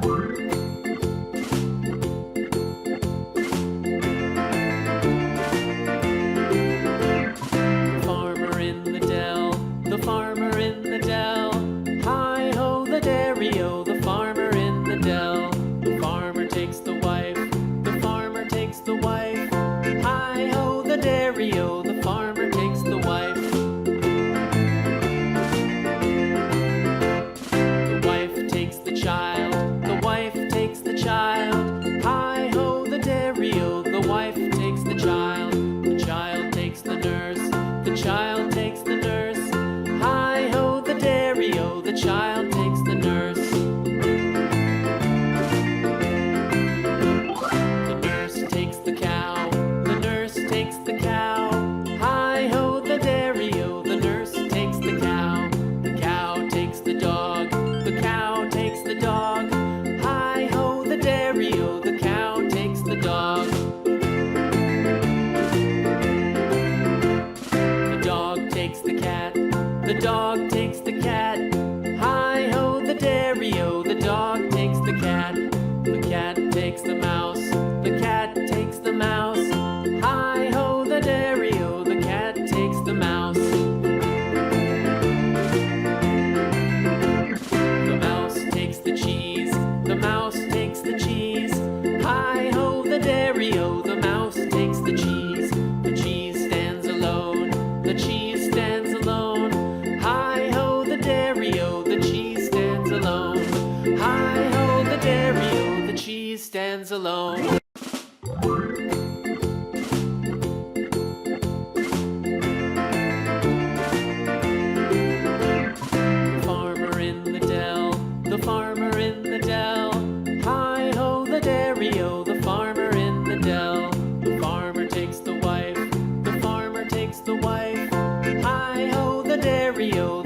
Farmer in the dell, the farmer in the dell. Hi-ho the dairy-o, the farmer in the dell. The farmer takes the wife, the farmer takes the wife. Hi-ho the dairy-o, the farmer takes the wife. The wife takes the child, the wife takes the child. Hi-ho the dairy-o, the wife takes the child. The child takes the nurse, the child takes the nurse. Hi-ho the dairy-o, the child takes the nurse. The nurse takes the cow, the nurse takes the cow. Hi-ho the dairy-o, the nurse takes the cow. The cow takes the dog, the cow takes the dog. Hi-ho the dairy-o, the cow takes the dog. The dog takes the cat, the dog takes the cat. Hi-ho the dairy-o, the dog takes the cat. The cat takes the mouse, the cat takes the mouse. Hi-ho the dairy-o, the cat takes the mouse. The mouse takes the cheese, the mouse takes the cheese. Hi-ho the dairy-o, the mouse takes the cheese. The cheese stands alone, the cheese stands alone. Hi-ho the dairy-o, the cheese stands alone. Hi-ho the dairy-o, the cheese stands alone. The farmer in the dell, the farmer in the dell. Hi-ho the dairy-o, the farmer in the dell. The farmer takes the wife, the farmer takes the wife. Hi-ho the dairy-o,